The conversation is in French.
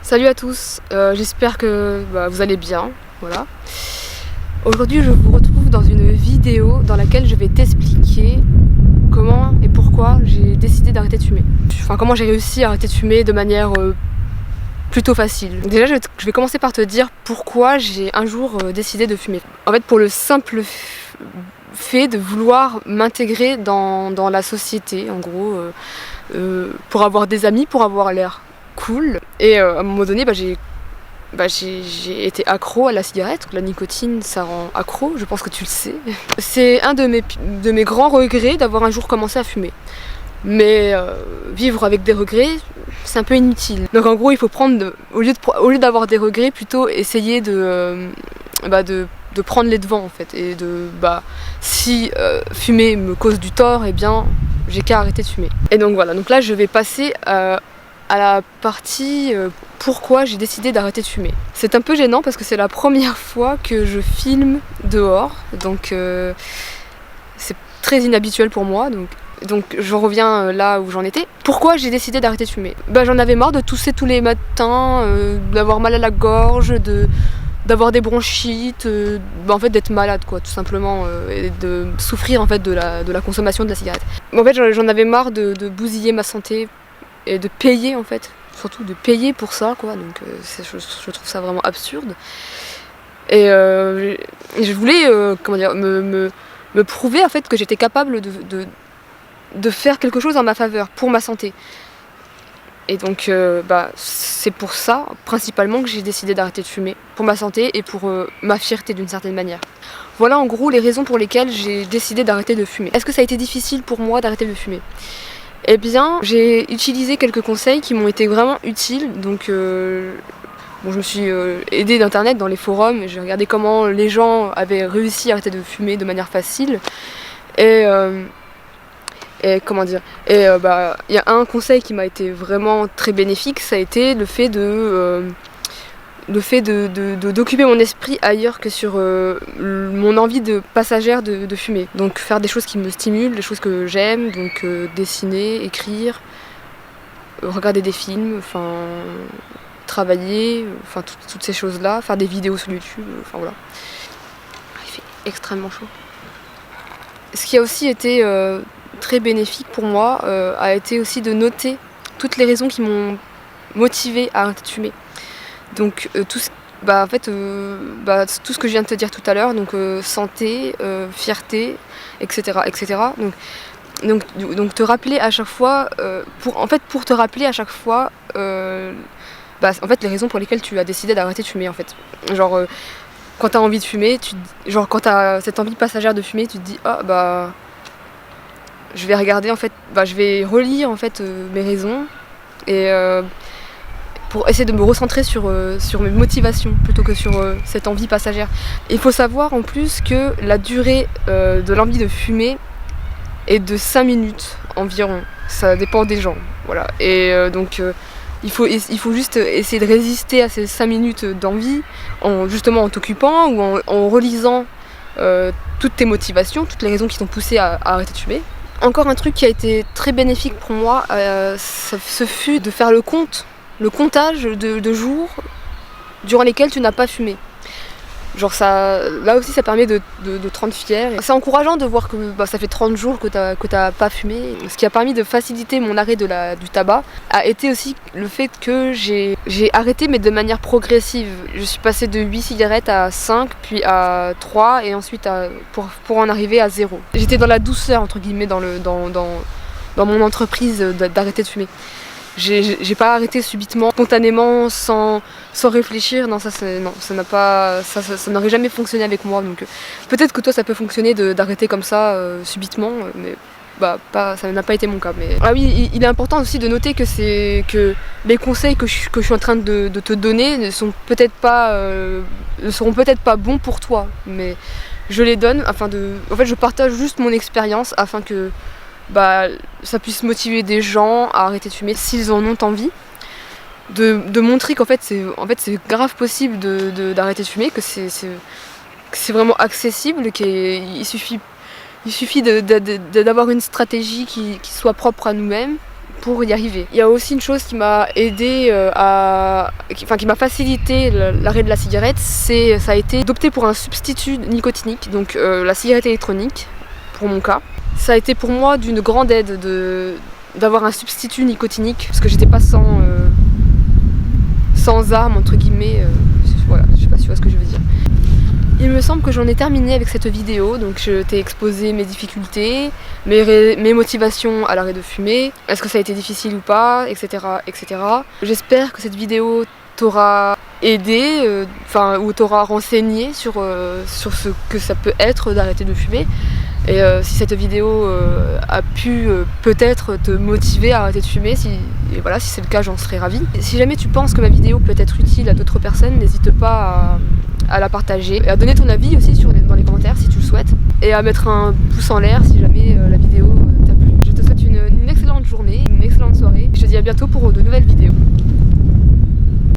Salut à tous, j'espère que vous allez bien, voilà. Aujourd'hui je vous retrouve dans une vidéo dans laquelle je vais t'expliquer comment et pourquoi j'ai décidé d'arrêter de fumer. Enfin comment j'ai réussi à arrêter de fumer de manière plutôt facile. Déjà je vais commencer par te dire pourquoi j'ai un jour décidé de fumer. En fait pour le simple fait de vouloir m'intégrer dans la société, en gros, pour avoir des amis, pour avoir l'air cool. Et à un moment donné, j'ai été accro à la cigarette. La nicotine, ça rend accro, je pense que tu le sais. C'est un de mes grands regrets d'avoir un jour commencé à fumer. Mais vivre avec des regrets, c'est un peu inutile. Donc en gros, il faut prendre, au lieu d'avoir des regrets, plutôt essayer de prendre les devants en fait. Et si fumer me cause du tort, eh bien, j'ai qu'à arrêter de fumer. Et donc voilà, donc là je vais passer à la partie pourquoi j'ai décidé d'arrêter de fumer. C'est un peu gênant parce que c'est la première fois que je filme dehors, donc c'est très inhabituel pour moi, donc je reviens là où j'en étais. Pourquoi j'ai décidé d'arrêter de fumer ? J'en avais marre de tousser tous les matins, d'avoir mal à la gorge, d'avoir des bronchites, en fait d'être malade quoi, tout simplement, et de souffrir en fait de la consommation de la cigarette. En fait j'en avais marre de bousiller ma santé et de payer en fait, surtout de payer pour ça quoi, donc je trouve ça vraiment absurde. Et je voulais me prouver en fait que j'étais capable de faire quelque chose en ma faveur, pour ma santé. Et donc c'est pour ça principalement que j'ai décidé d'arrêter de fumer, pour ma santé et pour ma fierté d'une certaine manière. Voilà en gros les raisons pour lesquelles j'ai décidé d'arrêter de fumer. Est-ce que ça a été difficile pour moi d'arrêter de fumer ? Eh bien, j'ai utilisé quelques conseils qui m'ont été vraiment utiles. Donc, je me suis aidée d'internet dans les forums, j'ai regardé comment les gens avaient réussi à arrêter de fumer de manière facile. Et comment dire ? Il y a un conseil qui m'a été vraiment très bénéfique, ça a été le fait d'occuper mon esprit ailleurs que sur mon envie de passagère de fumer. Donc faire des choses qui me stimulent, des choses que j'aime, donc dessiner, écrire, regarder des films, travailler, toutes ces choses-là, faire des vidéos sur YouTube, voilà. Il fait extrêmement chaud. Ce qui a aussi été très bénéfique pour moi a été aussi de noter toutes les raisons qui m'ont motivée à arrêter de fumer. Donc tout ce que je viens de te dire tout à l'heure, donc santé, fierté, etc. Donc te rappeler à chaque fois, pour te rappeler à chaque fois les raisons pour lesquelles tu as décidé d'arrêter de fumer en fait. Genre quand tu as envie de fumer, quand tu as cette envie passagère de fumer, tu te dis je vais regarder en fait, je vais relire en fait mes raisons et pour essayer de me recentrer sur mes motivations plutôt que sur cette envie passagère. Il faut savoir en plus que la durée de l'envie de fumer est de 5 minutes environ. Ça dépend des gens. Voilà. Et il faut juste essayer de résister à ces 5 minutes d'envie en t'occupant ou en relisant toutes tes motivations, toutes les raisons qui t'ont poussé à arrêter de fumer. Encore un truc qui a été très bénéfique pour moi, ce fut de faire le comptage de jours durant lesquels tu n'as pas fumé. Genre là aussi ça permet de te rendre fier. C'est encourageant de voir que ça fait 30 jours que t'as pas fumé. Ce qui a permis de faciliter mon arrêt du tabac a été aussi le fait que j'ai arrêté mais de manière progressive. Je suis passée de 8 cigarettes à 5, puis à 3 et ensuite pour en arriver à 0. J'étais dans la douceur entre guillemets dans mon entreprise d'arrêter de fumer. J'ai pas arrêté subitement, spontanément, sans réfléchir. Non, ça n'aurait jamais fonctionné avec moi. Donc peut-être que toi ça peut fonctionner d'arrêter comme ça subitement, mais ça n'a pas été mon cas. Mais ah oui, il est important aussi de noter que les conseils que je suis en train de te donner ne seront peut-être pas bons pour toi, mais je les donne je partage juste mon expérience afin que ça puisse motiver des gens à arrêter de fumer s'ils en ont envie, de montrer qu'en fait c'est grave possible d'arrêter de fumer, que c'est vraiment accessible, qu'il suffit d'avoir une stratégie qui soit propre à nous-mêmes, pour y arriver. Il y a aussi une chose qui m'a aidé qui m'a facilité l'arrêt de la cigarette, ça a été d'opter pour un substitut nicotinique, donc la cigarette électronique, pour mon cas. Ça a été pour moi d'une grande aide d'avoir un substitut nicotinique, parce que j'étais pas sans arme, entre guillemets, voilà, je sais pas si tu vois ce que je veux dire. Il me semble que j'en ai terminé avec cette vidéo, donc je t'ai exposé mes difficultés, mes motivations à l'arrêt de fumer, est-ce que ça a été difficile ou pas, etc. etc. J'espère que cette vidéo t'aura aidé, ou t'aura renseigné sur ce que ça peut être d'arrêter de fumer. Et si cette vidéo a pu peut-être te motiver à arrêter de fumer, si c'est le cas, j'en serais ravie. Et si jamais tu penses que ma vidéo peut être utile à d'autres personnes, n'hésite pas à la partager, et à donner ton avis aussi dans les commentaires si tu le souhaites, et à mettre un pouce en l'air si jamais la vidéo t'a plu. Je te souhaite une excellente journée, une excellente soirée. Je te dis à bientôt pour de nouvelles vidéos.